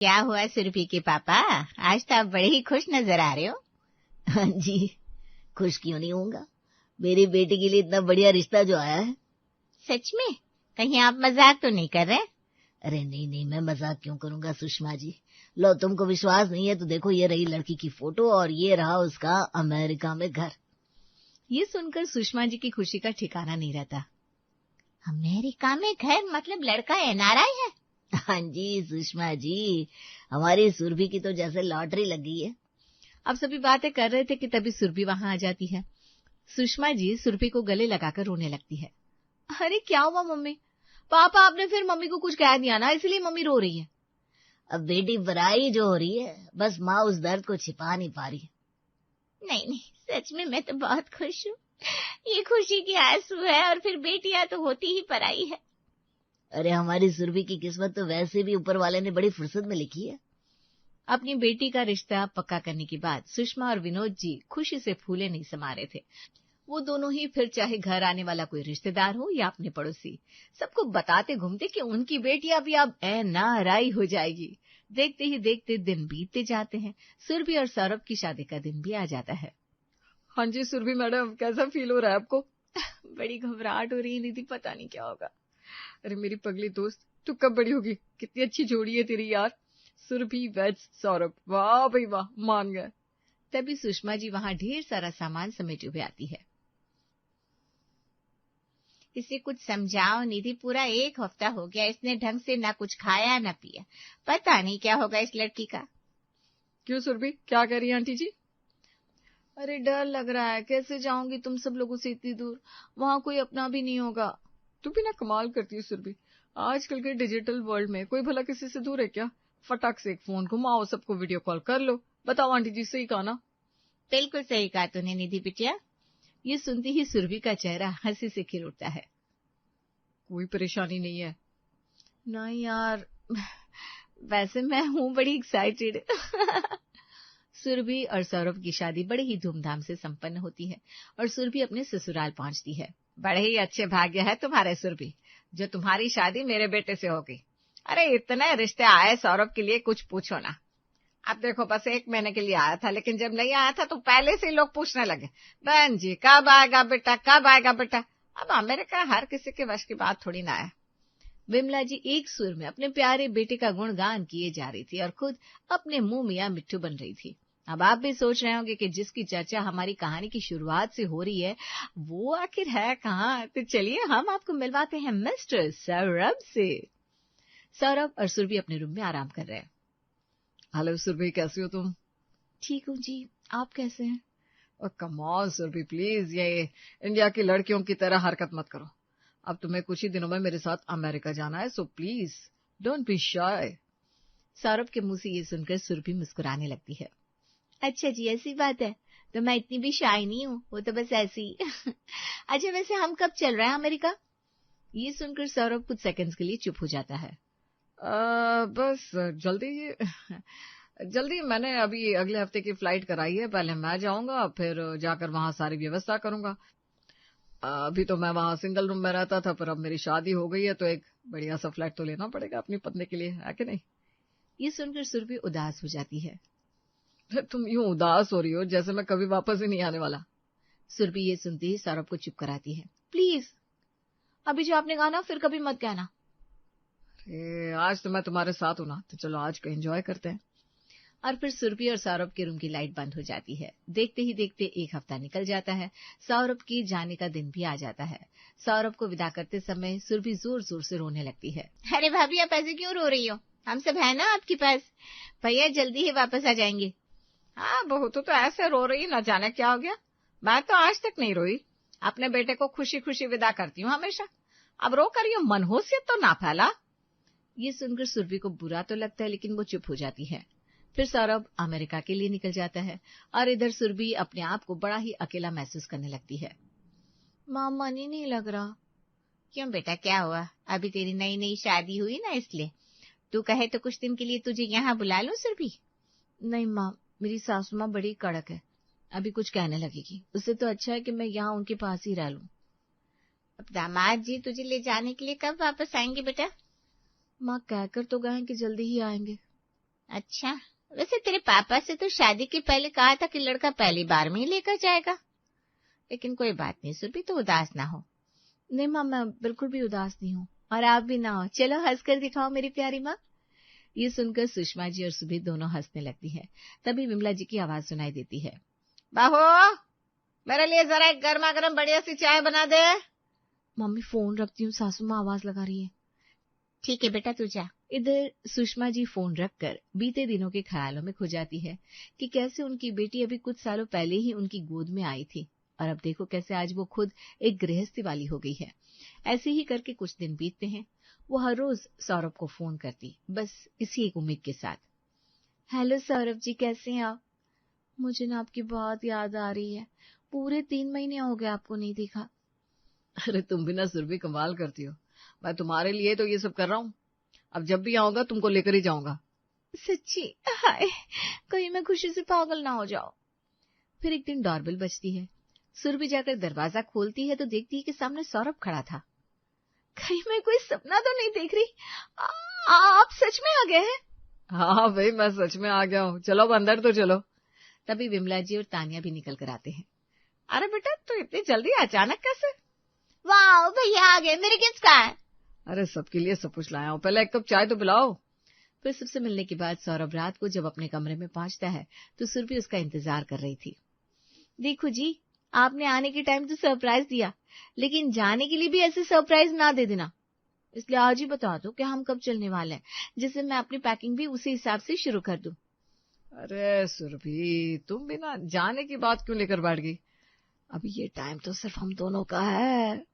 क्या हुआ सुरभि के पापा? आज तो आप बड़े ही खुश नजर आ रहे हो। हाँ जी, खुश क्यों नहीं होऊंगा। मेरी बेटी के लिए इतना बढ़िया रिश्ता जो आया है। सच में? कहीं आप मजाक तो नहीं कर रहे? अरे नहीं, मैं मजाक क्यों करूंगा सुषमा जी। लो, तुमको विश्वास नहीं है तो देखो, ये रही लड़की की फोटो और ये रहा उसका अमेरिका में घर। ये सुनकर सुषमा जी की खुशी का ठिकाना नहीं रहता। अमेरिका में घर मतलब लड़का एनआरआई है? हाँ जी सुषमा जी, हमारी सुरभि की तो जैसे लॉटरी लग गई है। अब सभी बातें कर रहे थे कि तभी सुरभि वहां आ जाती है। सुषमा जी सुरभि को गले लगाकर रोने लगती है। अरे क्या हुआ मम्मी? पापा आपने फिर मम्मी को कुछ कह दिया ना, इसलिए मम्मी रो रही है। अब बेटी बराई जो हो रही है, बस माँ उस दर्द को छिपा नहीं पा रही। नहीं, सच में मैं तो बहुत खुश हूँ। ये खुशी की आंसू है और फिर बेटियां तो होती ही पराई है। अरे हमारी सुरभि की किस्मत तो वैसे भी ऊपर वाले ने बड़ी फुर्सत में लिखी है। अपनी बेटी का रिश्ता पक्का करने के बाद सुषमा और विनोद जी खुशी से फूले नहीं समा रहे थे। वो दोनों ही फिर चाहे घर आने वाला कोई रिश्तेदार हो या अपने पड़ोसी, सबको बताते घूमते कि उनकी बेटियां भी अब एनआरआई हो जाएगी। देखते ही देखते दिन बीतते जाते हैं। सुरभि और सौरभ की शादी का दिन भी आ जाता है। हाँ जी सुरभि मैडम, कैसा फील हो रहा है आपको? बड़ी घबराहट हो रही है निधि, पता नहीं क्या होगा। अरे मेरी पगली दोस्त, तू कब बड़ी होगी? कितनी अच्छी जोड़ी है तेरी यार, सुरभि वेड्स सौरभ। वाह भाई वाह, मान गए। तभी सुषमा जी वहां ढेर सारा सामान समेटे हुए आती है। इसे कुछ समझाओ निधि, पूरा 1 हफ्ता हो गया, इसने ढंग से ना कुछ खाया ना पिया। पता नहीं क्या होगा इस लड़की का। क्यों सुरभि, क्या कह रही है आंटी जी? अरे डर लग रहा है, कैसे जाऊंगी तुम सब लोगों से इतनी दूर, वहां कोई अपना भी नहीं होगा। तू भी ना कमाल करती है सुरभि, आजकल के डिजिटल वर्ल्ड में कोई भला किसी से दूर है क्या? फटाक से एक फोन घुमाओ, सबको वीडियो कॉल कर लो। बताओ आंटी जी, सही कहा ना? बिल्कुल सही कहा तूने निधि बिटिया। ये सुनती ही सुरभि का चेहरा हंसी से खिल उठता है। कोई परेशानी नहीं है। नहीं यार, वैसे मैं हूं बड़ी एक्साइटेड। सुरभि और सौरभ की शादी बड़े ही धूमधाम से संपन्न होती है और सुरभि अपने ससुराल पहुंचती है। बड़े ही अच्छे भाग्य है तुम्हारे सुरभि, जो तुम्हारी शादी मेरे बेटे से होगी। अरे इतने रिश्ते आए सौरभ के लिए, कुछ पूछो ना। अब देखो, बस 1 महीने के लिए आया था, लेकिन जब नहीं आया था तो पहले से ही लोग पूछने लगे, बहन जी कब आएगा बेटा, कब आएगा बेटा। अब अमेरिका हर किसी के वश की बात थोड़ी ना है। विमला जी एक सुर में अपने प्यारे बेटे का गुणगान किए जा रही थी और खुद अपने मुंह मियां मिट्ठू बन रही थी। अब आप भी सोच रहे होंगे कि जिसकी चर्चा हमारी कहानी की शुरुआत से हो रही है वो आखिर है कहाँ। तो चलिए हम आपको मिलवाते हैं मिस्टर सौरभ से। सौरभ और सुरभि अपने रूम में आराम कर रहे हैं। हेलो सुरभि, कैसी हो तुम? ठीक हूँ जी, आप कैसे हैं? और कमाल सुरभि, प्लीज ये इंडिया की लड़कियों की तरह हरकत मत करो। अब तुम्हें कुछ ही दिनों में मेरे साथ अमेरिका जाना है, so please don't be shy. Saurabh के मुंह से ये सुनकर सुरभि मुस्कुराने लगती है। अच्छा जी, ऐसी बात है, तो मैं इतनी भी शाय नहीं हूँ, वो तो बस ऐसी ही। अच्छा वैसे हम कब चल रहे हैं अमेरिका? ये सुनकर सौरभ कुछ सेकंड्स के लिए चुप हो जाता है। बस जल्दी मैंने अभी अगले हफ्ते की फ्लाइट कराई है। पहले मैं जाऊंगा, फिर जाकर वहां सारी व्यवस्था करूंगा। अभी तो मैं वहां सिंगल रूम में रहता था, पर अब मेरी शादी हो गई है तो एक बढ़िया सा फ्लैट तो लेना पड़ेगा अपनी पत्नी के लिए, है कि नहीं? ये सुनकर सुरभि उदास हो जाती है। तुम यूं उदास हो रही हो जैसे मैं कभी वापस ही नहीं आने वाला। सुरभि ये सुनते ही सौरभ को चुप कराती है। प्लीज अभी जो आपने कहा ना फिर कभी मत कहना। अरे आज तो मैं तुम्हारे साथ हूं ना, तो चलो आज का एंजॉय करते हैं। और फिर सुरभि और सौरभ के रूम की लाइट बंद हो जाती है। देखते ही देखते 1 हफ्ता निकल जाता है। सौरभ की जाने का दिन भी आ जाता है। सौरभ को विदा करते समय सुरभि जोर जोर से रोने लगती है। अरे भाभी आप ऐसे क्यों रो रही हो? हम सब है ना आपके पास, भैया जल्दी ही वापस आ जाएंगे। हाँ बहू, तो ऐसे रो रही, न जाने क्या हो गया। मैं तो आज तक नहीं रोई, अपने बेटे को खुशी खुशी विदा करती हूँ हमेशा। अब रो कर ये मनहूसियत तो ना फैला। ये सुनकर सुरभि को बुरा तो लगता है, लेकिन वो चुप हो जाती है। फिर सौरभ अमेरिका के लिए निकल जाता है और इधर सुरभि अपने आप को बड़ा ही अकेला महसूस करने लगती है। मां, मन ही नहीं लग रहा। क्यों बेटा, क्या हुआ? अभी तेरी नई नई शादी हुई ना, इसलिए। तू कहे तो कुछ दिन के लिए तुझे यहाँ बुला लूं सुरभि? नहीं माँ, मेरी सासू माँ बड़ी कड़क है, अभी कुछ कहने लगेगी। उससे तो अच्छा है कि मैं यहाँ उनके पास ही रह लूं। अब दामाद जी तुझे ले जाने के लिए कब वापस आएंगे बेटा? माँ कहकर तो गए कि जल्दी ही आएंगे। अच्छा, वैसे तेरे पापा से तो शादी के पहले कहा था कि लड़का पहली बार में ही लेकर जाएगा, लेकिन कोई बात नहीं सुरभि, तो उदास ना हो। नहीं माँ, मैं बिल्कुल भी उदास नहीं हूँ, और आप भी ना हो। चलो हंसकर दिखाओ मेरी प्यारी माँ। ये सुनकर सुषमा जी और सुरभि दोनों हंसने लगती है। तभी विमला जी की आवाज सुनाई देती है, बाबू मेरे लिए जरा एक गर्मा गर्म बढ़िया सी चाय बना दे। मम्मी फोन रखती हूँ, सासू माँ आवाज लगा रही है। ठीक है बेटा, तू जा। इधर सुषमा जी फोन रखकर बीते दिनों के ख्यालों में खो जाती है कि कैसे उनकी बेटी अभी कुछ सालों पहले ही उनकी गोद में आई थी, और अब देखो कैसे आज वो खुद एक गृहस्थी वाली हो गई है। ऐसे ही करके कुछ दिन बीतते हैं। वो हर रोज सौरभ को फोन करती, बस इसी एक उम्मीद के साथ। हेलो सौरभ जी, कैसे हैं आप? मुझे ना आपकी बहुत याद आ रही है, पूरे 3 महीने हो गए आपको नहीं देखा। अरे तुम भी ना सुरभि कमाल करती हो, मैं तुम्हारे लिए तो ये सब कर रहा हूँ। अब जब भी आऊंगा तुमको लेकर ही जाऊंगा। सच्ची? हाय, कहीं मैं खुशी से पागल ना हो जाऊं। फिर एक दिन डोरबेल बजती है। सुरभि जाकर दरवाजा खोलती है तो देखती है कि सामने सौरभ खड़ा था। कहीं मैं कोई सपना तो नहीं देख रही? आप सच में आ गए हैं? हाँ भाई, मैं सच में आ गया हूँ। चलो अब अंदर तो चलो। तभी विमला जी और तानिया भी निकल कर आते हैं। अरे बेटा, तो इतनी जल्दी अचानक कैसे? वाह भैया आ गए, मेरे गिफ्ट कहाँ है? अरे सबके लिए सब कुछ लाया हूँ, पहले एक कप चाय तो पिलाओ। फिर सबसे मिलने के बाद सौरभ रात को जब अपने कमरे में पहुंचता है तो सुरभि उसका इंतजार कर रही थी। देखो जी, आपने आने के टाइम तो सरप्राइज दिया, लेकिन जाने के लिए भी ऐसे सरप्राइज ना दे देना। इसलिए आज ही बता दो कि हम कब चलने वाले हैं, जिससे मैं अपनी पैकिंग भी उसी हिसाब से शुरू कर दूं। अरे सुरभि, तुम भी ना जाने की बात क्यों लेकर बैठ गई? अभी ये टाइम तो सिर्फ हम दोनों का है।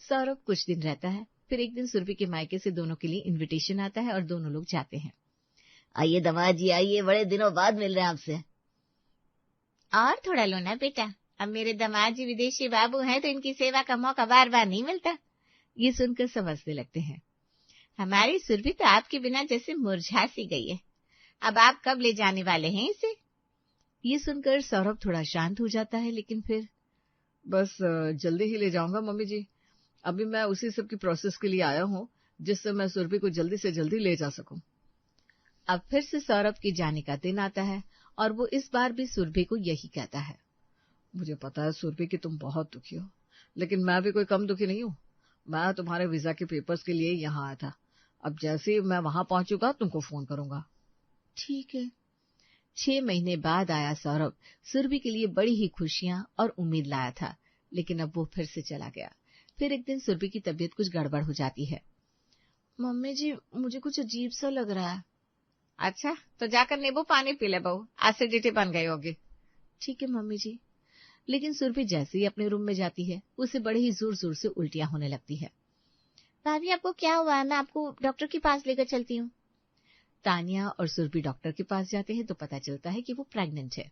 सौरभ कुछ दिन रहता है, फिर एक दिन सुरभि के मायके से दोनों के लिए इनविटेशन आता है और दोनों लोग जाते हैं। आइए दामाद जी, आइए, बड़े दिनों बाद मिल रहे हैं आपसे। और थोड़ा लो ना बेटा, अब मेरे दामाद जी विदेशी बाबू हैं तो इनकी सेवा का मौका बार बार नहीं मिलता। ये सुनकर सब हंसने लगते हैं। हमारी सुरभि तो आपके बिना जैसे मुरझा सी गई है। अब आप कब ले जाने वाले हैं इसे? ये सुनकर सौरभ थोड़ा शांत हो जाता है, लेकिन फिर बस जल्दी ही ले जाऊंगा मम्मी जी। अभी मैं उसी सब की प्रोसेस के लिए आया हूँ जिससे मैं सुरभि को जल्दी से जल्दी ले जा सकूं। अब फिर से सौरभ के जाने का दिन आता है और वो इस बार भी सुरभि को यही कहता है। मुझे पता है सुरभि कि तुम बहुत दुखी हो, लेकिन मैं भी कोई कम दुखी नहीं हूँ। मैं तुम्हारे वीजा के पेपर्स के लिए यहाँ आया था। अब जैसे ही मैं वहां पहुंचूंगा तुमको फोन करूंगा। ठीक है। 6 महीने बाद आया सौरभ सुरभि के लिए बड़ी ही खुशियां और उम्मीद लाया था, लेकिन अब वो फिर से चला गया। फिर एक दिन सुरभि की तबीयत कुछ गड़बड़ हो जाती है। मम्मी जी, मुझे कुछ अजीब सा लग रहा है। अच्छा, तो जाकर नींबू पानी पी ले बहू, एसिडिटी बन गई होगी। ठीक है मम्मी जी। लेकिन सुरभि जैसे ही अपने रूम में जाती है, उसे बड़े ही जोर जोर से उल्टियां होने लगती है। भाभी आपको क्या हुआ है? मैं आपको डॉक्टर के पास लेकर चलती हूँ। तानिया और सुरभि डॉक्टर के पास जाते हैं तो पता चलता है कि वो प्रेग्नेंट है।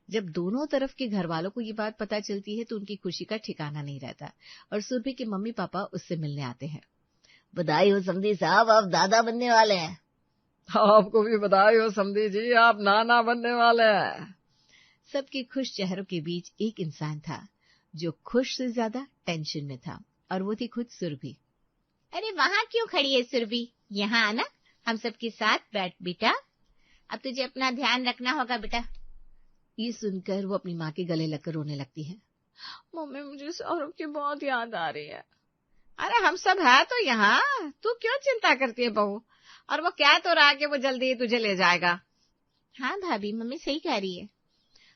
जब दोनों तरफ के घर वालों को ये बात पता चलती है तो उनकी खुशी का ठिकाना नहीं रहता और सुरभि के मम्मी पापा उससे मिलने आते हैं। बधाई हो समधी साहब, आप दादा बनने वाले हैं। आपको भी बधाई हो समधी जी, आप नाना बनने वाले हैं। सबके खुश चेहरों के बीच एक इंसान था जो खुश से ज्यादा टेंशन में था, और वो थी खुद सुरभि। अरे वहां क्यों खड़ी है सुरभि? यहाँ आना, हम सबके साथ बैठ बेटा। अब तुझे अपना ध्यान रखना होगा बेटा। ये सुनकर वो अपनी माँ के गले लगकर रोने लगती है। मम्मी, मुझे सौरभ की बहुत याद आ रही है। अरे हम सब है तो यहाँ, तू क्यों चिंता करती है बहू? और वो क्या तो रहा कि वो जल्दी ही तुझे ले जाएगा। हाँ भाभी, मम्मी सही कह रही है।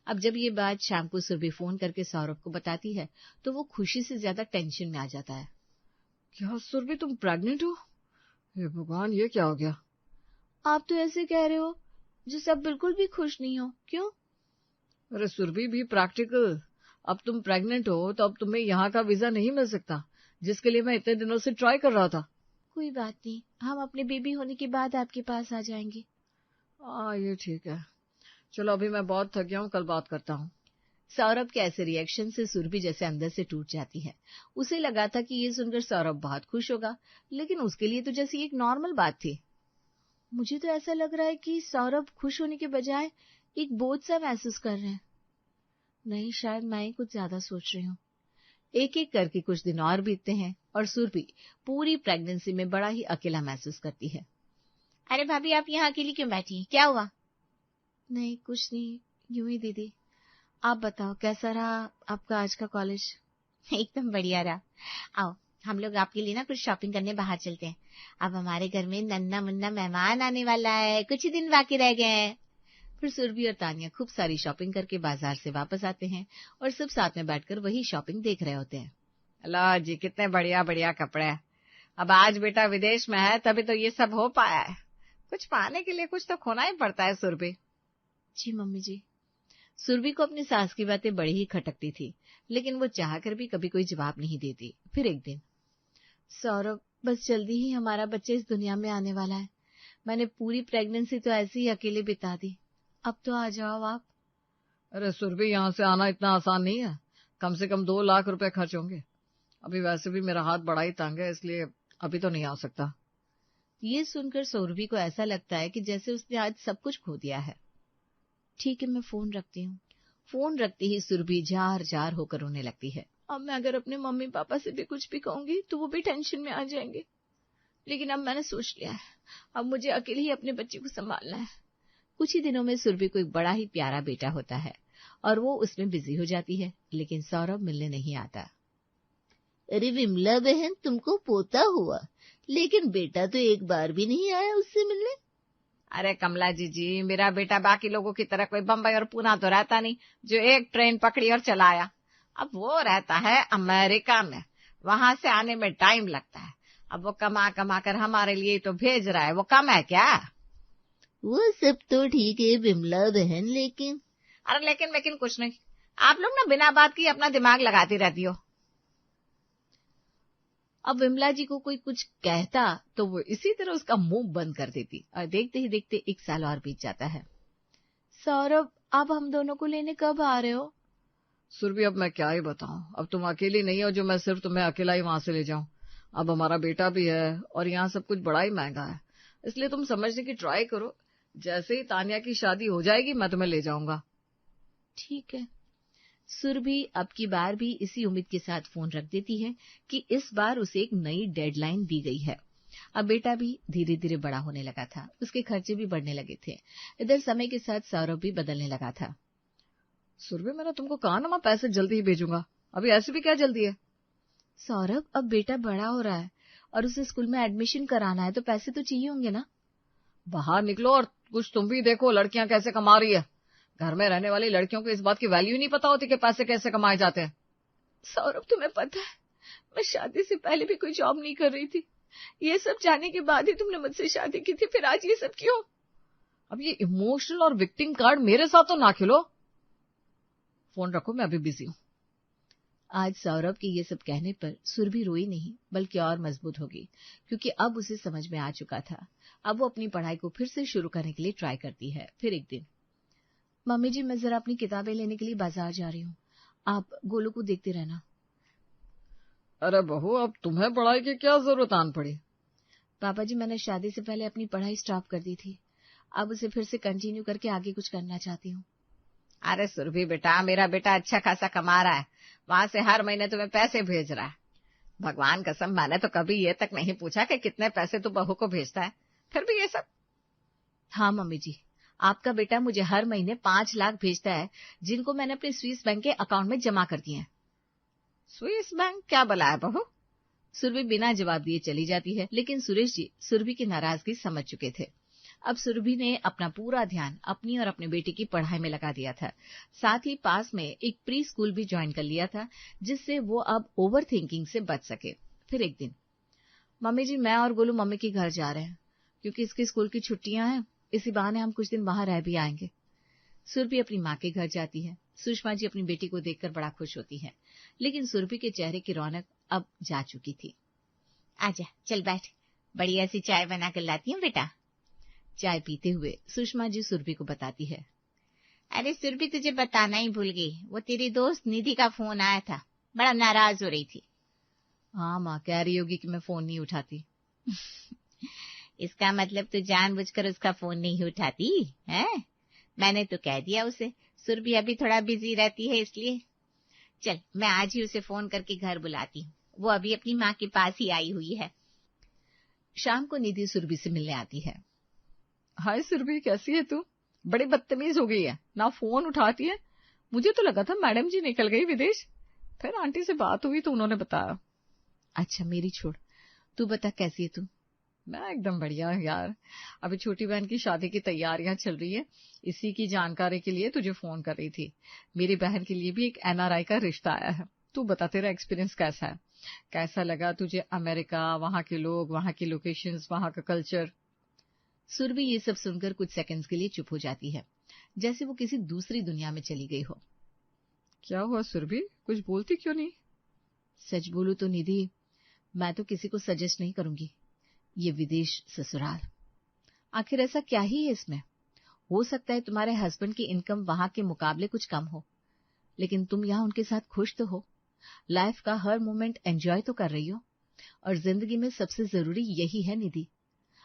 अब जब ये बात शाम को सुरभि फोन करके सौरभ को बताती है तो वो खुशी से ज्यादा टेंशन में आ जाता है। क्या सुरभि, तुम प्रेग्नेंट हो? हे भगवान, ये क्या हो गया? आप तो ऐसे कह रहे हो जैसे आप बिल्कुल भी खुश नहीं हो। क्यों? अरे सुरभि, भी प्रैक्टिकल। अब तुम प्रेग्नेंट हो तो अब तुम्हें यहाँ का वीजा नहीं मिल सकता, जिसके लिए मैं इतने दिनों से ट्राई कर रहा था। कोई बात नहीं, हम अपने बेबी होने के बाद आपके पास आ जाएंगे। ये ठीक है। चलो अभी मैं बहुत थक गया हूँ, कल बात करता हूँ। सौरभ के ऐसे रिएक्शन से सुरभि जैसे अंदर से टूट जाती है। उसे लगा था कि ये सुनकर सौरभ बहुत खुश होगा, लेकिन उसके लिए तो जैसे एक नॉर्मल बात थी। मुझे तो ऐसा लग रहा है कि सौरभ खुश होने के बजाय एक बोझ सा महसूस कर रहे हैं। नहीं, शायद मैं ही कुछ ज्यादा सोच रही हूँ। एक एक करके कुछ दिन और बीतते हैं और सुरभि पूरी प्रेगनेंसी में बड़ा ही अकेला महसूस करती है। अरे भाभी, आप यहाँ अकेली क्यों बैठी, क्या हुआ? नहीं, कुछ नहीं, यूं ही दीदी। आप बताओ, कैसा रहा आपका आज का कॉलेज? एकदम बढ़िया रहा। आओ, हम लोग आपके लिए ना कुछ शॉपिंग करने बाहर चलते हैं। अब हमारे घर में नन्ना मुन्ना मेहमान आने वाला है, कुछ ही दिन बाकी रह गए हैं। फिर सुरभि और तानिया खूब सारी शॉपिंग करके बाजार से वापस आते हैं और सब साथ में बैठकर वही शॉपिंग देख रहे होते हैं। लो जी, कितने बढ़िया बढ़िया कपड़े हैं। अब आज बेटा विदेश में है तभी तो ये सब हो पाया है। कुछ पाने के लिए कुछ तो खोना ही पड़ता है सुरभि। जी मम्मी जी। सुरभि को अपनी सास की बातें बड़ी ही खटकती थी, लेकिन वो चाहकर भी कभी कोई जवाब नहीं देती। फिर एक दिन, सौरभ, बस जल्दी ही हमारा बच्चा इस दुनिया में आने वाला है। मैंने पूरी प्रेगनेंसी तो ऐसे ही अकेले बिता दी, अब तो आ जाओ आप। अरे सुरभि, यहाँ से आना इतना आसान नहीं है। कम से कम 2 लाख रुपए खर्च होंगे। अभी वैसे भी मेरा हाथ बड़ा ही तंग है, इसलिए अभी तो नहीं आ सकता। ये सुनकर सुरभि को ऐसा लगता है कि जैसे उसने आज सब कुछ खो दिया है। ठीक है, मैं फोन रखती हूँ। फोन रखते ही सुरभि जार जार होकर रोने लगती है। अब मैं अगर अपने मम्मी पापा से भी कुछ भी कहूंगी तो वो भी टेंशन में आ जाएंगे, लेकिन अब मैंने सोच लिया है, अब मुझे अकेले ही अपने बच्चे को संभालना है। कुछ ही दिनों में सुरभि को एक बड़ा ही प्यारा बेटा होता है और वो उसमें बिजी हो जाती है, लेकिन सौरभ मिलने नहीं आता। अरे विमला बहन, तुमको पोता हुआ, लेकिन बेटा तो एक बार भी नहीं आया उससे मिलने। अरे कमला जी, मेरा बेटा बाकी लोगों की तरह कोई बम्बई और पूना तो रहता नहीं जो एक ट्रेन पकड़ी और चलाया। अब वो रहता है अमेरिका में, वहां से आने में टाइम लगता है। अब वो कमा कमा कर हमारे लिए तो भेज रहा है, वो कम है क्या? वो सब तो ठीक है विमला बहन, लेकिन अरे लेकिन कुछ नहीं। आप लोग ना बिना बात की अपना दिमाग लगाती रहती हो। अब विमला जी को कोई कुछ कहता तो वो इसी तरह उसका मुंह बंद कर देती और देखते ही देखते 1 साल और बीत जाता है। सौरभ, आप हम दोनों को लेने कब आ रहे हो? सुरभि, अब मैं क्या ही बताऊं। अब तुम अकेली नहीं हो जो मैं सिर्फ तुम्हें अकेला ही वहां से ले जाऊं। अब हमारा बेटा भी है और यहाँ सब कुछ बड़ा ही महंगा है, इसलिए तुम समझने की ट्राई करो। जैसे ही तानिया की शादी हो जाएगी मैं तुम्हें ले जाऊंगा। ठीक है। सुरभि अब की बार भी इसी उम्मीद के साथ फोन रख देती है कि इस बार उसे एक नई डेडलाइन दी गई है। अब बेटा भी धीरे धीरे बड़ा होने लगा था, उसके खर्चे भी बढ़ने लगे थे। इधर समय के साथ सौरभ भी बदलने लगा था। सुरभि, मैंने तुमको कहा ना मैं पैसे जल्दी ही भेजूंगा, अभी ऐसे भी क्या जल्दी है? सौरभ, अब बेटा बड़ा हो रहा है और उसे स्कूल में एडमिशन कराना है, तो पैसे तो चाहिए होंगे ना। बाहर निकलो और कुछ तुम भी देखो, लड़कियां कैसे कमा रही है। घर में रहने वाली लड़कियों को इस बात की वैल्यू नहीं पता होती कि पैसे कैसे कमाए जाते हैं। सौरभ, तुम्हें पता है, मैं शादी से पहले भी कोई जॉब नहीं कर रही थी। ये सब जाने के बाद ही तुमने मुझसे शादी की थी, फिर आज ये सब क्यों? अब ये इमोशनल और विक्टिम कार्ड मेरे साथ तो ना खेलो। फोन रखो, मैं अभी बिजी हूँ। आज सौरभ के ये सब कहने पर सुरभि रोई नहीं, बल्कि और मजबूत होगी, क्योंकि अब उसे समझ में आ चुका था। अब वो अपनी पढ़ाई को फिर से शुरू करने के लिए ट्राई करती है। फिर एक दिन, मम्मी जी, मैं जरा अपनी किताबें लेने के लिए बाजार जा रही हूँ, आप गोलू को देखते रहना। अरे बहू, अब तुम्हें पढ़ाई की क्या जरूरत आन पड़ी? पापा जी, मैंने शादी से पहले अपनी पढ़ाई स्टॉप कर दी थी, अब उसे फिर से कंटिन्यू करके आगे कुछ करना चाहती हूँ। अरे सुरभि बेटा, मेरा बेटा अच्छा खासा कमा रहा है, वहां से हर महीने तुम्हें पैसे भेज रहा है। भगवान कसम, मैंने तो कभी ये तक नहीं पूछा कि कितने पैसे तू बहू को भेजता है, फिर भी ये सब। हाँ मम्मी जी, आपका बेटा मुझे हर महीने 5 लाख भेजता है, जिनको मैंने अपने स्विस बैंक के अकाउंट में जमा कर दिए हैं। स्विस बैंक क्या बला है बहू? सुरभि बिना जवाब दिए चली जाती है, लेकिन सुरेश जी सुरभि की नाराजगी समझ चुके थे। अब सुरभि ने अपना पूरा ध्यान अपनी और अपने बेटे की पढ़ाई में लगा दिया था। साथ ही पास में एक प्री स्कूल भी ज्वाइन कर लिया था, जिससे वो अब ओवर थिंकिंग से बच सके। फिर एक दिन, मम्मी जी, मैं और गोलू मम्मी के घर जा रहे हैं, क्योंकि इसके स्कूल की छुट्टियां हैं, इसी बहाने हम कुछ दिन वहां रह भी आएंगे। सुरभि अपनी माँ के घर जाती है। सुषमा जी अपनी बेटी को देखकर बड़ा खुश होती है, लेकिन सुरभि के चेहरे की रौनक अब जा चुकी थी। आजा, चल बैठ, बढ़िया सी चाय बना कर लाती हूँ बेटा। चाय पीते हुए सुषमा जी सुरभि को बताती है, अरे सुरभि, तुझे बताना ही भूल गई, वो तेरी दोस्त निधि का फोन आया था, बड़ा नाराज हो रही थी। हाँ माँ, कह रही होगी कि मैं फोन नहीं उठाती। इसका मतलब तू जानबूझकर उसका फोन नहीं उठाती है? मैंने तो कह दिया उसे, सुरभि अभी थोड़ा बिजी रहती है इसलिए। चल, मैं आज ही उसे फोन करके घर बुलाती हूँ, वो अभी अपनी माँ के पास ही आई हुई है। शाम को निधि सुरभि से मिलने आती है। हाय सुरभि, कैसी है तू? बड़ी बदतमीज हो गई है, ना फोन उठाती है। मुझे तो लगा था मैडम जी निकल गई विदेश। फिर आंटी से बात हुई तो उन्होंने बताया। अच्छा मेरी छोड़, तू बता कैसी है तू? मैं एकदम बढ़िया यार। अभी छोटी बहन की शादी की तैयारियां चल रही है, इसी की जानकारी के लिए तुझे फोन कर रही थी। मेरी बहन के लिए भी एक NRI का रिश्ता आया है। तू बता, तेरा एक्सपीरियंस कैसा है? कैसा लगा तुझे अमेरिका, वहां के लोग, वहां की लोकेशंस, वहां का कल्चर? सुरभि ये सब सुनकर कुछ सेकंड्स के लिए चुप हो जाती है, जैसे वो किसी दूसरी दुनिया में चली गई हो। क्या हुआ सुरभि, कुछ बोलती क्यों नहीं? सच बोलूं तो निधि, मैं तो किसी को सजेस्ट नहीं करूंगी ये विदेश ससुराल। आखिर ऐसा क्या ही है इसमें? हो सकता है तुम्हारे हस्बैंड की इनकम वहां के मुकाबले कुछ कम हो, लेकिन तुम यहाँ उनके साथ खुश तो हो, लाइफ का हर मोमेंट एंजॉय तो कर रही हो। और जिंदगी में सबसे जरूरी यही है निधि।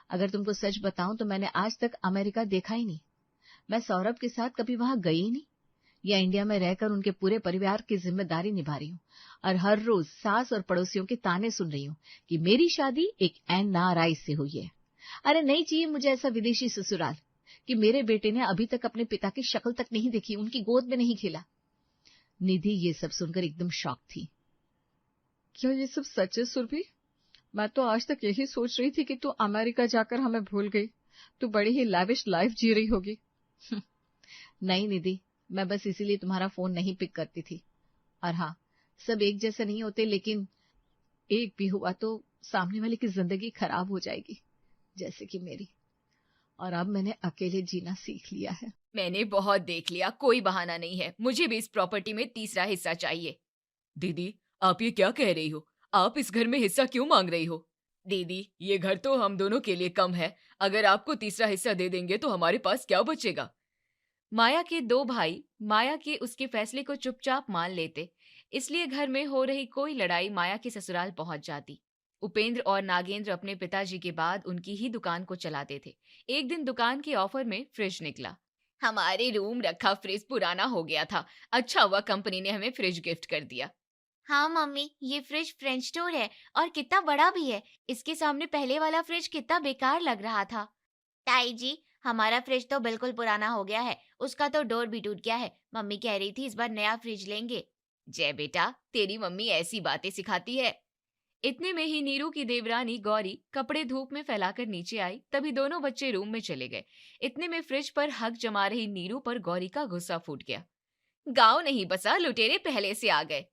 अगर तुमको सच बताऊं तो मैंने आज तक अमेरिका देखा ही नहीं। मैं सौरभ के साथ कभी वहां गई ही नहीं, या इंडिया में रहकर उनके पूरे परिवार की जिम्मेदारी निभा रही हूँ, और हर रोज सास और पड़ोसियों के ताने सुन रही हूँ कि मेरी शादी एक NRI से हुई है। अरे नहीं चाहिए मुझे ऐसा विदेशी ससुराल कि मेरे बेटे ने अभी तक अपने पिता की शक्ल तक नहीं देखी, उनकी गोद में नहीं खेला। निधि ये सब सुनकर एकदम शॉक थी। क्या ये सब सच है सुरभि? मैं तो आज तक यही सोच रही थी कि तू अमेरिका जाकर हमें भूल गई। तू बड़ी ही लैविश लाइफ जी रही होगी। नहीं निधि, मैं बस इसीलिए तुम्हारा फोन नहीं पिक करती थी। और हाँ, सब एक जैसे नहीं होते, लेकिन एक भी हुआ तो सामने वाले की जिंदगी खराब हो जाएगी, जैसे कि मेरी। और अब मैंने अकेले जीना सीख लिया है। मैंने बहुत देख लिया, कोई बहाना नहीं है। मुझे भी इस प्रॉपर्टी में तीसरा हिस्सा चाहिए। दीदी, आप ये क्या कह रही हो? आप इस घर में हिस्सा क्यों मांग रही हो? दीदी, ये घर तो हम दोनों के लिए कम है। अगर आपको तीसरा हिस्सा दे देंगे तो हमारे पास क्या बचेगा? माया के दो भाई माया के उसके फैसले को चुपचाप मान लेते, इसलिए घर में हो रही कोई लड़ाई माया के ससुराल पहुंच जाती। उपेंद्र और नागेंद्र अपने पिताजी के बाद उनकी ही दुकान को चलाते थे। एक दिन दुकान के ऑफर में फ्रिज निकला। हमारे रूम रखा फ्रिज पुराना हो गया था, अच्छा हुआ कंपनी ने हमें फ्रिज गिफ्ट कर दिया। हाँ मम्मी, ये फ्रिज फ्रेंच डोर है और कितना बड़ा भी है। इसके सामने पहले वाला फ्रिज कितना बेकार लग रहा था। ताई जी, हमारा फ्रिज तो बिल्कुल पुराना हो गया है, उसका तो डोर भी टूट गया है। मम्मी कह रही थी इस बार नया फ्रिज लेंगे। जय बेटा, तेरी मम्मी ऐसी बातें सिखाती है। इतने में ही नीरू की देवरानी गौरी कपड़े धूप में फैलाकर नीचे आई, तभी दोनों बच्चे रूम में चले गए। इतने में फ्रिज पर हक जमा रही नीरू पर गौरी का गुस्सा फूट गया। गाँव नहीं बसा, लुटेरे पहले से आ गए।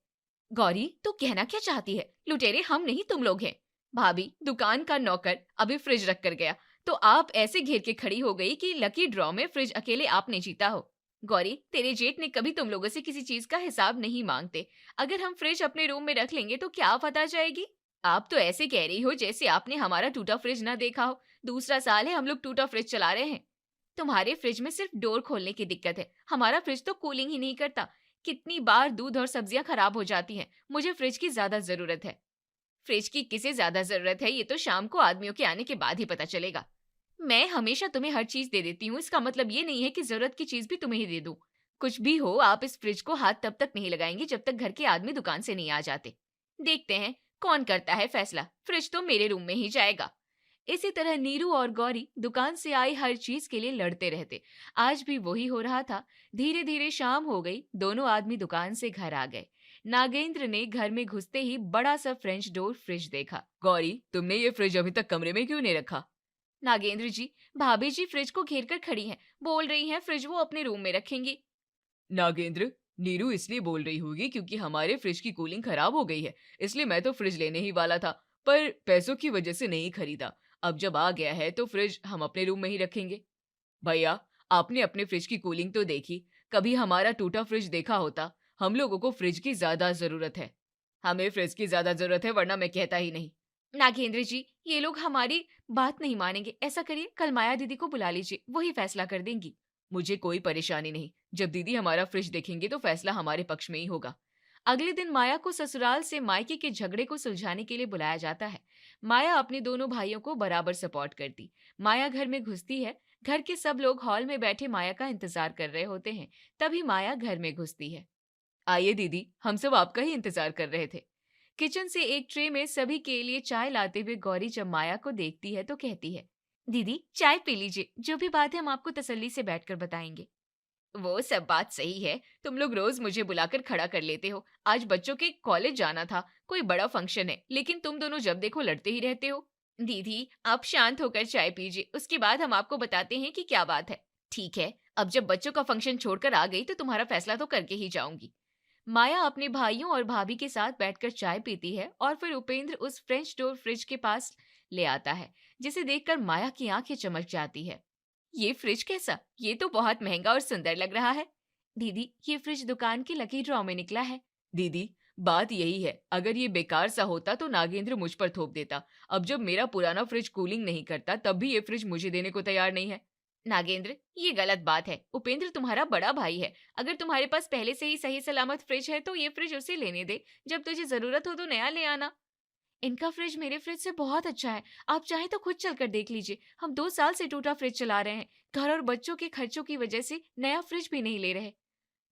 गौरी, तू कहना क्या चाहती है? लुटेरे हम नहीं, तुम लोग हैं। भाभी, दुकान का नौकर अभी फ्रिज रख कर गया तो आप ऐसे घेर के खड़ी हो गई कि लकी ड्रॉ में फ्रिज अकेले आपने जीता हो। गौरी, तेरे जेठ ने कभी तुम लोगों से किसी चीज का हिसाब नहीं मांगते। अगर हम फ्रिज अपने रूम में रख लेंगे तो क्या आफत आ जाएगी? आप तो ऐसे कह रही हो जैसे आपने हमारा टूटा फ्रिज ना देखा हो। दूसरा साल है हम लोग टूटा फ्रिज चला रहे हैं। तुम्हारे फ्रिज में सिर्फ डोर खोलने की दिक्कत है, हमारा फ्रिज तो कूलिंग ही नहीं करता। कितनी बार दूध और सब्जियां खराब हो जाती हैं। मुझे फ्रिज की ज्यादा जरूरत है। फ्रिज की किसे ज्यादा जरूरत है ये तो शाम को आदमियों के आने के बाद ही पता चलेगा। मैं हमेशा तुम्हें हर चीज दे देती हूँ, इसका मतलब ये नहीं है कि जरूरत की चीज भी तुम्हें ही दे दूं। कुछ भी हो, आप इस फ्रिज को हाथ तब तक नहीं लगाएंगे जब तक घर के आदमी दुकान से नहीं आ जाते। देखते हैं कौन करता है फैसला। फ्रिज तो मेरे रूम में ही जाएगा। इसी तरह नीरू और गौरी दुकान से आई हर चीज के लिए लड़ते रहते। आज भी वही हो रहा था। धीरे धीरे शाम हो गई, दोनों आदमी दुकान से घर आ गए। नागेंद्र ने घर में घुसते ही बड़ा सा फ्रेंच डोर फ्रिज देखा। गौरी, तुमने ये फ्रिज अभी तक कमरे में क्यों नहीं रखा? नागेंद्र जी, भाभी जी फ्रिज को घेर कर खड़ी हैं, बोल रही हैं फ्रिज वो अपने रूम में रखेंगी। नागेंद्र, नीरू इसलिए बोल रही होगी क्योंकि हमारे फ्रिज की कूलिंग खराब हो गई है, इसलिए मैं तो फ्रिज लेने ही वाला था, पर पैसों की वजह से नहीं खरीदा। अब जब आ गया है तो फ्रिज हम अपने रूम में ही रखेंगे। भैया, आपने अपने फ्रिज की कूलिंग तो देखी, कभी हमारा टूटा फ्रिज देखा होता? हम लोगों को फ्रिज की ज्यादा जरूरत है। हमें फ्रिज की ज्यादा जरूरत है, वरना मैं कहता ही नहीं। नागेंद्र जी, ये लोग हमारी बात नहीं मानेंगे। ऐसा करिए, कल माया दीदी को बुला लीजिए, वही फैसला कर देंगी। मुझे कोई परेशानी नहीं, जब दीदी हमारा फ्रिज देखेंगे तो फैसला हमारे पक्ष में ही होगा। अगले दिन माया को ससुराल से मायके के झगड़े को सुलझाने के लिए बुलाया जाता है। माया अपने दोनों भाइयों को बराबर सपोर्ट करती। माया घर में घुसती है। घर के सब लोग हॉल में बैठे माया का इंतजार कर रहे होते हैं। तभी माया घर में घुसती है। आइए दीदी, हम सब आपका ही इंतजार कर रहे थे। किचन से एक ट्रे में सभी के लिए चाय लाते हुए गौरी जब माया को देखती है तो कहती है, दीदी चाय पी लीजिए, जो भी बात है हम आपको तसल्ली से बैठकर बताएंगे। वो सब बात सही है, तुम लोग रोज मुझे बुलाकर खड़ा कर लेते हो। आज बच्चों के कॉलेज जाना था, कोई बड़ा फंक्शन है, लेकिन तुम दोनों जब देखो लड़ते ही रहते हो। दीदी आप शांत होकर चाय पीजिए, उसके बाद हम आपको बताते हैं कि क्या बात है। ठीक है, अब जब बच्चों का फंक्शन छोड़कर आ गई तो तुम्हारा फैसला तो करके ही जाऊंगी। माया अपने भाइयों और भाभी के साथ बैठकर चाय पीती है और फिर उपेंद्र उस फ्रेंच डोर फ्रिज के पास ले आता है, जिसे देखकर माया की आंखें चमक जाती है। ये फ्रिज कैसा? ये तो बहुत महंगा और सुंदर लग रहा है। दीदी ये फ्रिज दुकान के लकी ड्रॉ में निकला है। दीदी बात यही है, अगर ये बेकार सा होता तो नागेंद्र मुझ पर थोप देता। अब जब मेरा पुराना फ्रिज कूलिंग नहीं करता तब भी ये फ्रिज मुझे देने को तैयार नहीं है। नागेंद्र ये गलत बात है, उपेंद्र तुम्हारा बड़ा भाई है। अगर तुम्हारे पास पहले से ही सही सलामत फ्रिज है तो ये फ्रिज उसे लेने दे, जब तुझे जरूरत हो तो नया ले आना। इनका फ्रिज मेरे फ्रिज से बहुत अच्छा है, आप चाहे तो खुद चलकर देख लीजिए। हम 2 साल से टूटा फ्रिज चला रहे हैं, घर और बच्चों के खर्चों की वजह से नया फ्रिज भी नहीं ले रहे।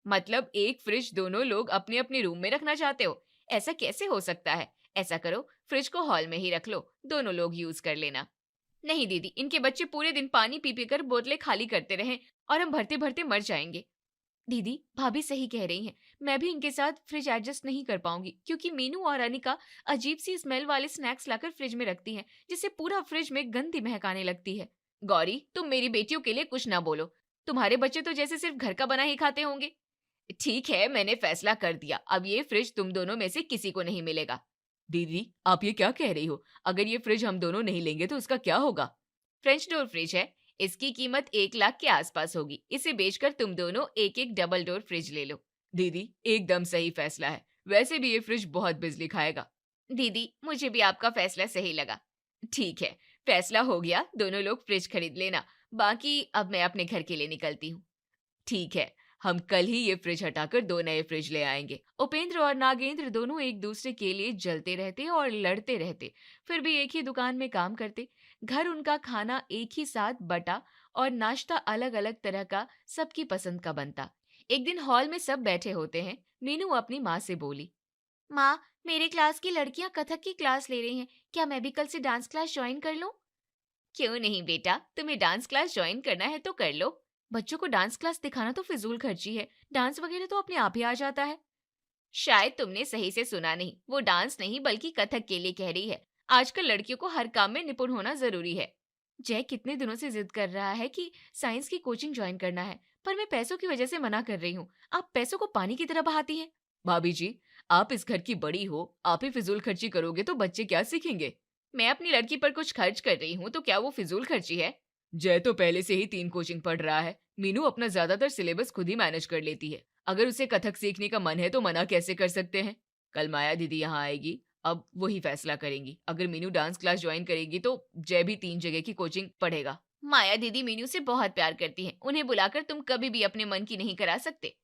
मतलब एक फ्रिज दोनों लोग अपने अपने रूम में रखना चाहते हो? ऐसा कैसे हो सकता है? ऐसा करो, फ्रिज को हॉल में ही रख लो, दोनों लोग यूज कर लेना। नहीं दीदी, इनके बच्चे पूरे दिन पानी पी पी कर बोतलें खाली करते रहें और हम भरते भरते मर जाएंगे। दीदी भाभी सही कह रही हैं, मैं भी इनके साथ फ्रिज एडजस्ट नहीं कर पाऊंगी, क्योंकि मीनू और अनिका अजीब सी स्मेल वाले स्नैक्स लाकर फ्रिज में रखती हैं, जिससे पूरा फ्रिज में गंदी महकाने लगती है। गौरी तुम मेरी बेटियों के लिए कुछ ना बोलो, तुम्हारे बच्चे तो जैसे सिर्फ घर का बना ही खाते होंगे। ठीक है, मैंने फैसला कर दिया, अब ये फ्रिज तुम दोनों में से किसी को नहीं मिलेगा। दीदी आप ये क्या कह रही हो? अगर ये फ्रिज हम दोनों नहीं लेंगे तो उसका क्या होगा? फ्रेंच डोर फ्रिज है, इसकी कीमत 1 लाख के आसपास होगी। इसे बेचकर तुम दोनों एक एक डबल डोर फ्रिज ले लो। दीदी एकदम सही फैसला है, वैसे भी ये फ्रिज बहुत बिजली खाएगा। दीदी मुझे भी आपका फैसला सही लगा। ठीक है, फैसला हो गया, दोनों लोग फ्रिज खरीद लेना। बाकी अब मैं अपने घर के लिए निकलती हूँ। ठीक है, हम कल ही ये फ्रिज हटाकर 2 नए फ्रिज ले आएंगे। उपेंद्र और नागेंद्र दोनों एक दूसरे के लिए जलते रहते और लड़ते रहते, फिर भी एक ही दुकान में काम करते। घर उनका खाना एक ही साथ बटा और नाश्ता अलग अलग तरह का सबकी पसंद का बनता। एक दिन हॉल में सब बैठे होते हैं, मीनू अपनी माँ से बोली, माँ मेरे क्लास की लड़कियां कथक की क्लास ले रही हैं, क्या मैं भी कल से डांस क्लास ज्वाइन कर लूं? क्यों नहीं बेटा, तुम्हें डांस क्लास ज्वाइन करना है तो कर लो। बच्चों को डांस क्लास दिखाना तो फिजूल खर्ची है, डांस वगैरह तो अपने आप ही आ जाता है। शायद तुमने सही से सुना नहीं, वो डांस नहीं बल्कि कथक के लिए कह रही है। आजकल लड़कियों को हर काम में निपुण होना जरूरी है। जय कितने दिनों से जिद कर रहा है कि साइंस की कोचिंग ज्वाइन करना है, पर मैं पैसों की वजह से मना कर रही हूँ। आप पैसों को पानी की तरह बहाती हैं। भाभी जी, आप इस घर की बड़ी हो, आप ही फिजूल खर्ची करोगे तो बच्चे क्या सीखेंगे? मैं अपनी लड़की पर कुछ खर्च कर रही हूँ तो क्या वो फिजूल खर्ची है? जय तो पहले से ही 3 कोचिंग पढ़ रहा है। मीनू अपना ज्यादातर सिलेबस खुद ही मैनेज कर लेती है। अगर उसे कथक सीखने का मन है तो मना कैसे कर सकते हैं? कल माया दीदी यहाँ आएगी, अब वही फैसला करेंगी। अगर मीनू डांस क्लास ज्वाइन करेगी तो जय भी 3 जगह की कोचिंग पढ़ेगा। माया दीदी मीनू से बहुत प्यार करती हैं, उन्हें बुलाकर तुम कभी भी अपने मन की नहीं करा सकते।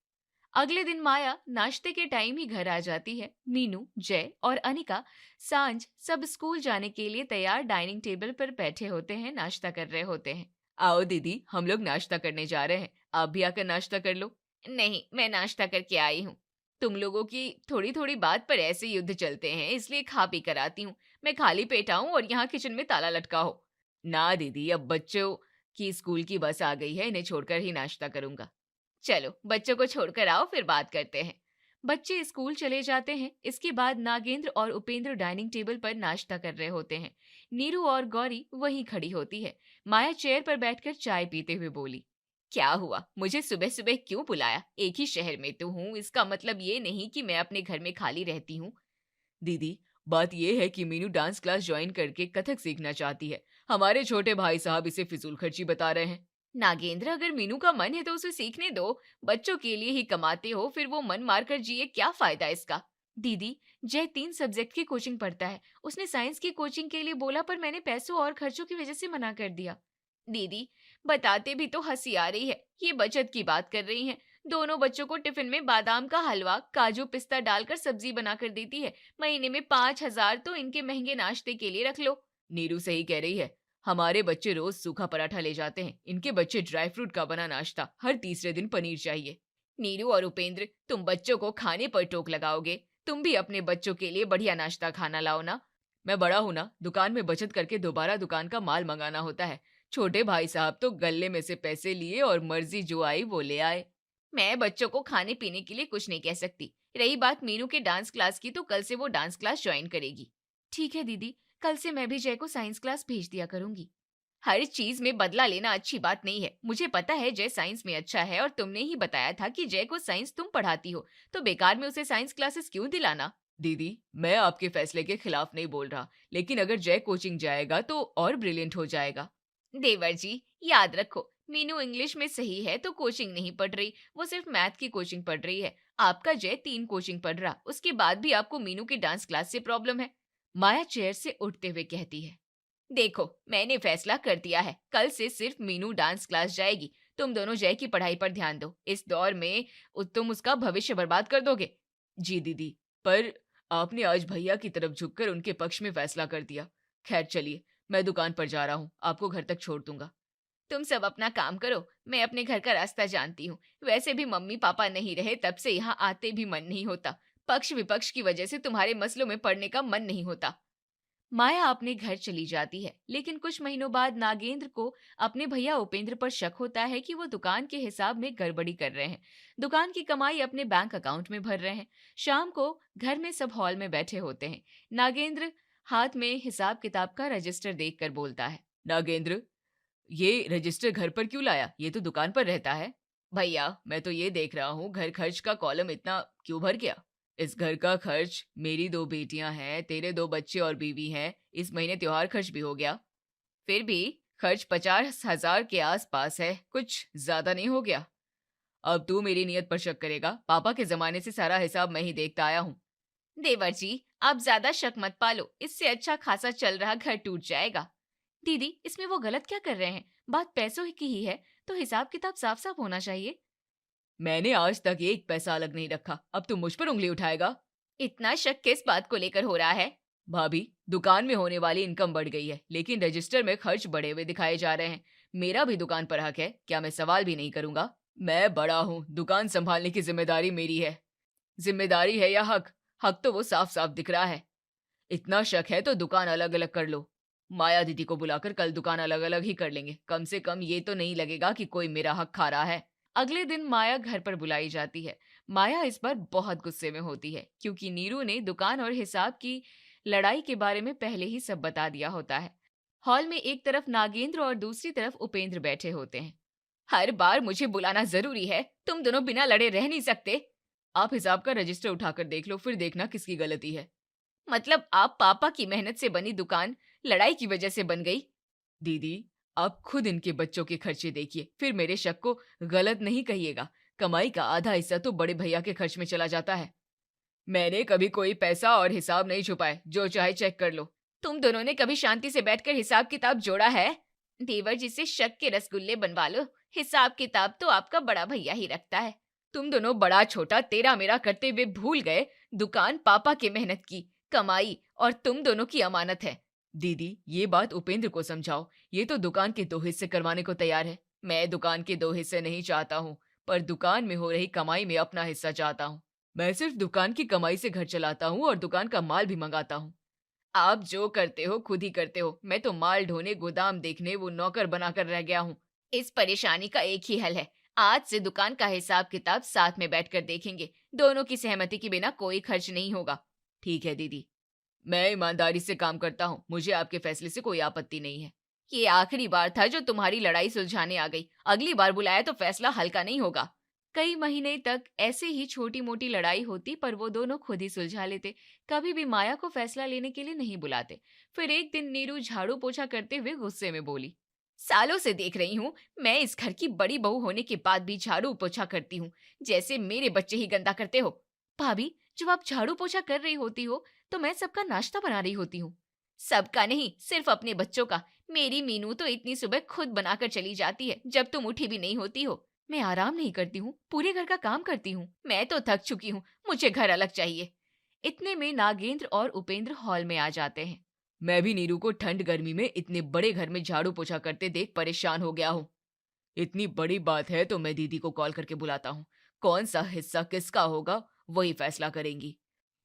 अगले दिन माया नाश्ते के टाइम ही घर आ जाती है। मीनू, जय और अनिका सांझ सब स्कूल जाने के लिए तैयार डाइनिंग टेबल पर बैठे होते हैं, नाश्ता कर रहे होते हैं। आओ दीदी, हम लोग नाश्ता करने जा रहे हैं, आप भी आकर नाश्ता कर लो। नहीं, मैं नाश्ता करके आई हूँ। तुम लोगों की थोड़ी थोड़ी बात पर ऐसे युद्ध चलते हैं, इसलिए खा पी कर आती हूँ। मैं खाली पेट आऊँ और यहाँ किचन में ताला लटका हो। ना दीदी, अब बच्चों की स्कूल की बस आ गई है, इन्हें छोड़कर ही नाश्ता करूंगा। चलो बच्चों को छोड़कर आओ, फिर बात करते हैं। बच्चे स्कूल चले जाते हैं। इसके बाद नागेंद्र और उपेंद्र डाइनिंग टेबल पर नाश्ता कर रहे होते हैं। नीरू और गौरी वहीं खड़ी होती है। माया चेयर पर बैठकर चाय पीते हुए बोली, क्या हुआ, मुझे सुबह सुबह क्यों बुलाया? एक ही शहर में तो हूँ, इसका मतलब ये नहीं कि मैं अपने घर में खाली रहती हूँ। दीदी बात ये है कि मीनू डांस क्लास ज्वाइन करके कथक सीखना चाहती है। हमारे छोटे भाई साहब इसे फिजूल खर्ची बता रहे हैं। नागेंद्र, अगर मीनू का मन है तो उसे सीखने दो। बच्चों के लिए ही कमाते हो, फिर वो मन मार कर जिए, क्या फायदा इसका? दीदी, जय 3 सब्जेक्ट की कोचिंग पढ़ता है। उसने साइंस की कोचिंग के लिए बोला, पर मैंने पैसों और खर्चों की वजह से मना कर दिया। दीदी, बताते भी तो हंसी आ रही है, ये बचत की बात कर रही हैं। दोनों बच्चों को टिफिन में बादाम का हलवा, काजू पिस्ता डालकर सब्जी बनाकर देती है। महीने में 5,000 तो इनके महंगे नाश्ते के लिए रख लो। नीरू सही कह रही है, हमारे बच्चे रोज सूखा पराठा ले जाते हैं, इनके बच्चे ड्राई फ्रूट का बना नाश्ता, हर तीसरे दिन पनीर चाहिए। नीरू और उपेंद्र, तुम बच्चों को खाने पर टोक लगाओगे, तुम भी अपने बच्चों के लिए बढ़िया नाश्ता खाना लाओ ना। मैं बड़ा हूं ना, दुकान में बचत करके दोबारा दुकान का माल मंगाना होता है। छोटे भाई साहब तो गले में से पैसे लिए और मर्जी जो आई वो ले आए। मैं बच्चों को खाने पीने के लिए कुछ नहीं कह सकती। रही बात मीनू के डांस क्लास की, तो कल से वो डांस क्लास ज्वाइन करेगी। ठीक है दीदी, कल से मैं भी जय को साइंस क्लास भेज दिया करूंगी। हर चीज में बदला लेना अच्छी बात नहीं है। मुझे पता है जय साइंस में अच्छा है, और तुमने ही बताया था कि जय को साइंस तुम पढ़ाती हो, तो बेकार में उसे साइंस क्लासेस क्यों दिलाना। दीदी, मैं आपके फैसले के खिलाफ नहीं बोल रहा, लेकिन अगर जय कोचिंग जाएगा तो और ब्रिलियंट हो जाएगा। देवर जी, याद रखो, मीनू इंग्लिश में सही है तो कोचिंग नहीं पढ़ रही, वो सिर्फ मैथ की कोचिंग पढ़ रही है। आपका जय 3 कोचिंग पढ़ रहा, उसके बाद भी आपको मीनू की डांस क्लास से प्रॉब्लम है। माया चेयर से उठते हुए कहती है, देखो मैंने फैसला कर दिया है, कल से सिर्फ मीनू डांस क्लास जाएगी। तुम दोनों जय की पढ़ाई पर ध्यान दो, इस दौर में तुम उसका भविष्य बर्बाद कर दोगे। जी दीदी, पर आपने आज भैया की तरफ झुककर उनके पक्ष में फैसला कर दिया। खैर चलिए, मैं दुकान पर जा रहा हूँ, आपको घर तक छोड़ दूंगा। तुम सब अपना काम करो, मैं अपने घर का रास्ता जानती हूँ। वैसे भी मम्मी पापा नहीं रहे तब से यहाँ आते भी मन नहीं होता। पक्ष विपक्ष की वजह से तुम्हारे मसलों में पड़ने का मन नहीं होता। माया अपने घर चली जाती है, लेकिन कुछ महीनों बाद नागेंद्र को अपने भैया उपेंद्र पर शक होता है कि वो दुकान के हिसाब में गड़बड़ी कर रहे हैं। दुकान की कमाई अपने बैंक अकाउंट में भर रहे हैं। शाम को घर में सब हॉल में बैठे होते हैं। नागेंद्र हाथ में हिसाब किताब का रजिस्टर देखकर बोलता है, नागेंद्र, ये रजिस्टर घर पर क्यों लाया? ये तो दुकान पर रहता है। भैया मैं तो ये देख रहा हूँ, घर खर्च का कॉलम इतना क्यों भर गया? इस घर का खर्च, मेरी 2 बेटियां हैं, तेरे 2 बच्चे और बीवी हैं, इस महीने त्योहार खर्च भी हो गया। फिर भी खर्च 50,000 के आसपास है, कुछ ज्यादा नहीं हो गया? अब तू मेरी नियत पर शक करेगा? पापा के जमाने से सारा हिसाब मैं ही देखता आया हूँ। देवर जी, आप ज्यादा शक मत पालो, इससे अच्छा खासा चल रहा घर टूट जाएगा। दीदी, इसमें वो गलत क्या कर रहे हैं? बात पैसों की ही है तो हिसाब किताब साफ साफ होना चाहिए। मैंने आज तक 1 पैसा अलग नहीं रखा, अब तू मुझ पर उंगली उठाएगा? इतना शक किस बात को लेकर हो रहा है? भाभी, दुकान में होने वाली इनकम बढ़ गई है, लेकिन रजिस्टर में खर्च बढ़े हुए दिखाए जा रहे हैं। मेरा भी दुकान पर हक है, क्या मैं सवाल भी नहीं करूंगा? मैं बड़ा हूँ, दुकान संभालने की जिम्मेदारी मेरी है। जिम्मेदारी है या हक? हक तो वो साफ साफ दिख रहा है। इतना शक है तो दुकान अलग अलग कर लो। माया दीदी को बुलाकर कल दुकान अलग अलग ही कर लेंगे, कम से कम ये तो नहीं लगेगा कि कोई मेरा हक खा रहा है। अगले दिन माया घर पर बुलाई जाती है। माया इस बार बहुत गुस्से में होती है, क्योंकि नीरू ने दुकान और हिसाब की लड़ाई के बारे में पहले ही सब बता दिया होता है। हॉल में एक तरफ नागेंद्र और दूसरी तरफ उपेंद्र बैठे होते हैं। हर बार मुझे बुलाना जरूरी है, तुम दोनों बिना लड़े रह नहीं सकते। आप हिसाब का रजिस्टर उठाकर देख लो, फिर देखना किसकी गलती है। मतलब आप पापा की मेहनत से बनी दुकान लड़ाई की वजह से बन गई? दीदी, आप खुद इनके बच्चों के खर्चे देखिए, फिर मेरे शक को गलत नहीं कहिएगा। कमाई का आधा हिस्सा तो बड़े भैया के खर्च में चला जाता है। मैंने कभी कोई पैसा और हिसाब नहीं छुपाए, जो चाहे चेक कर लो। तुम दोनों ने कभी शांति से बैठकर हिसाब किताब जोड़ा है? देवर जी से शक के रसगुल्ले बनवा लो, हिसाब किताब तो आपका बड़ा भैया ही रखता है। तुम दोनों बड़ा छोटा तेरा मेरा करते हुए भूल गए, दुकान पापा की मेहनत की कमाई और तुम दोनों की अमानत है। दीदी, ये बात उपेंद्र को समझाओ, ये तो दुकान के 2 हिस्से करवाने को तैयार है। मैं दुकान के 2 हिस्से नहीं चाहता हूँ, पर दुकान में हो रही कमाई में अपना हिस्सा चाहता हूँ। मैं सिर्फ दुकान की कमाई से घर चलाता हूँ और दुकान का माल भी मंगाता हूँ। आप जो करते हो खुद ही करते हो, मैं तो माल ढोने, गोदाम देखने, वो नौकर बनाकर रह गया हूँ। इस परेशानी का एक ही हल है, आज से दुकान का हिसाब किताब साथ में बैठकर देखेंगे। दोनों की सहमति के बिना कोई खर्च नहीं होगा। ठीक है दीदी, मैं ईमानदारी से काम करता हूँ, मुझे आपके फैसले से कोई आपत्ति नहीं है। ये आखिरी बार था जो तुम्हारी लड़ाई सुलझाने आ गई, अगली बार बुलाया तो फैसला हल्का नहीं होगा। कई महीने तक ऐसे ही छोटी मोटी लड़ाई होती, पर वो दोनों खुद ही सुलझा लेते, कभी भी माया को फैसला लेने के लिए नहीं बुलाते। फिर एक दिन नीरू झाड़ू पोछा करते हुए गुस्से में बोली, सालों से देख रही हूँ, मैं इस घर की बड़ी बहू होने के बाद भी झाड़ू पोछा करती हूँ, जैसे मेरे बच्चे ही गंदा करते हो। भाभी, जब आप झाड़ू पोछा कर रही होती हो तो मैं सबका नाश्ता बना रही होती हूँ। सबका नहीं, सिर्फ अपने बच्चों का। मेरी मीनू तो इतनी सुबह खुद बनाकर चली जाती है, जब तुम उठी भी नहीं होती हो। मैं आराम नहीं करती हूँ, पूरे घर का काम करती हूँ। मैं तो थक चुकी हूँ, मुझे घर अलग चाहिए। इतने में नागेंद्र और उपेंद्र हॉल में आ जाते हैं। मैं भी नीरू को ठंड गर्मी में इतने बड़े घर में झाड़ू पोछा करते देख परेशान हो गया हूँ। इतनी बड़ी बात है तो मैं दीदी को कॉल करके बुलाता हूँ, कौन सा हिस्सा किसका होगा वही फैसला करेंगी।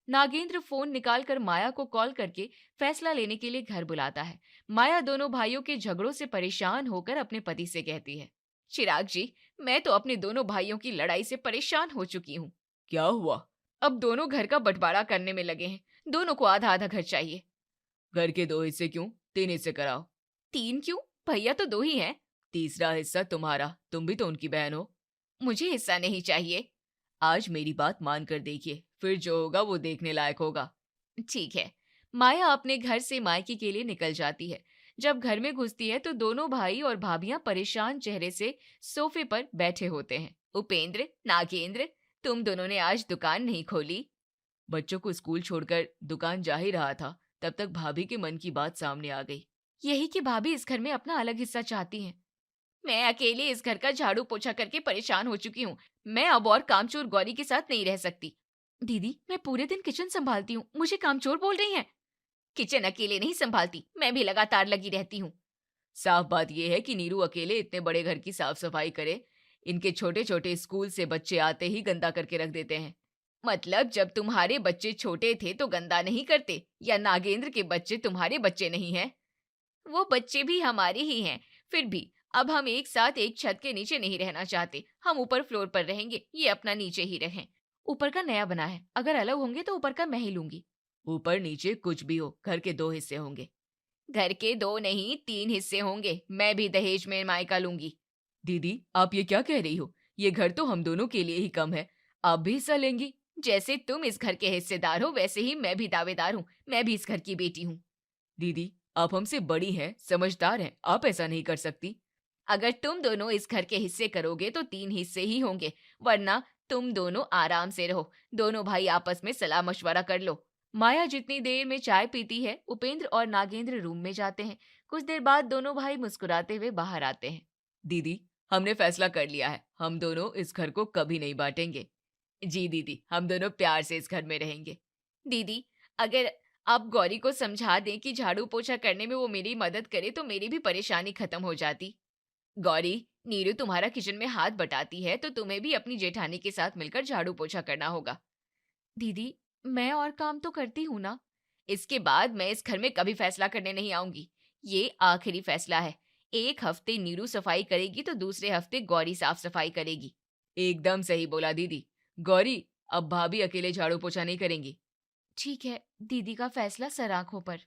नागेंद्र फोन निकालकर माया को कॉल करके फैसला लेने के लिए घर बुलाता है। माया दोनों भाइयों के झगड़ों से परेशान होकर अपने पति से कहती है, चिराग जी, मैं तो अपने दोनों भाइयों की लड़ाई से परेशान हो चुकी हूँ। क्या हुआ? अब दोनों घर का बंटवारा करने में लगे हैं। दोनों को आधा आधा घर चाहिए। घर के 2 हिस्से क्यों? 3 हिस्से कराओ। 3 क्यों? भैया तो 2 ही हैं। तीसरा हिस्सा तुम्हारा, तुम भी तो उनकी बहन हो। मुझे हिस्सा नहीं चाहिए। आज मेरी बात मान कर देखिए, फिर जो होगा वो देखने लायक होगा। ठीक है। माया अपने घर से मायके के लिए निकल जाती है। जब घर में घुसती है तो दोनों भाई और भाभियां परेशान चेहरे से सोफे पर बैठे होते हैं। उपेंद्र, नागेंद्र, तुम दोनों ने आज दुकान नहीं खोली? बच्चों को स्कूल छोड़कर दुकान जा ही रहा था, तब तक भाभी के मन की बात सामने आ गई। यही कि भाभी इस घर में अपना अलग हिस्सा चाहती हैं। मैं अकेले इस घर का झाड़ू पोछा करके परेशान हो चुकी हूँ। मैं अब और कामचोर गौरी के साथ नहीं रह सकती। दीदी, मैं पूरे दिन किचन संभालती हूँ, मुझे कामचोर बोल रही हैं? किचन अकेले नहीं संभालती, मैं भी लगातार लगी रहती हूँ। साफ बात यह है कि नीरू अकेले इतने बड़े घर की साफ सफाई करे। इनके छोटे छोटे स्कूल से बच्चे आते ही गंदा करके रख देते हैं। मतलब जब तुम्हारे बच्चे छोटे थे तो गंदा नहीं करते, या नागेंद्र के बच्चे तुम्हारे बच्चे नहीं हैं? वो बच्चे भी हमारे ही हैं। फिर भी अब हम एक साथ एक छत के नीचे नहीं रहना चाहते। हम ऊपर फ्लोर पर रहेंगे, ये अपना नीचे ही रहें। ऊपर का नया बना है, अगर अलग होंगे तो ऊपर का मैं ही लूंगी। ऊपर नीचे कुछ भी हो, घर के 2 हिस्से होंगे। घर के 2 नहीं 3 हिस्से होंगे। मैं भी दहेज में मायका लूंगी। दीदी, आप ये क्या कह रही हो? ये घर तो हम दोनों के लिए ही कम है, आप भी हिस्सा लेंगी? जैसे तुम इस घर के हिस्सेदार हो, वैसे ही मैं भी दावेदार हूँ। मैं भी इस घर की बेटी हूँ। दीदी, आप हमसे बड़ी हैं, समझदार हैं, आप ऐसा नहीं कर सकती। अगर तुम दोनों इस घर के हिस्से करोगे तो 3 हिस्से ही होंगे, वरना तुम दोनों आराम से रहो। दोनों भाई आपस में सलाह मशवरा कर लो। माया जितनी देर में चाय पीती है, उपेंद्र और नागेंद्र रूम में जाते हैं। कुछ देर बाद दोनों भाई मुस्कुराते हुए बाहर आते हैं। दीदी, हमने फैसला कर लिया है, हम दोनों इस घर को कभी नहीं बांटेंगे। जी दीदी, हम दोनों प्यार से इस घर में रहेंगे। दीदी, अगर आप गौरी को समझा दें कि झाड़ू पोछा करने में वो मेरी मदद करे तो मेरी भी परेशानी खत्म हो जाती। गौरी, नीरू तुम्हारा किचन में हाथ बटाती है तो तुम्हें भी अपनी जेठानी के साथ मिलकर झाड़ू पोछा करना होगा। दीदी, मैं और काम तो करती हूँ ना। इसके बाद मैं इस घर में कभी फैसला करने नहीं आऊंगी। ये आखिरी फैसला है। एक हफ्ते नीरू सफाई करेगी तो दूसरे हफ्ते गौरी साफ सफाई करेगी। एकदम सही बोला दीदी। गौरी, अब भाभी अकेले झाड़ू पोछा नहीं करेंगी। ठीक है, दीदी का फैसला सर आंखों पर।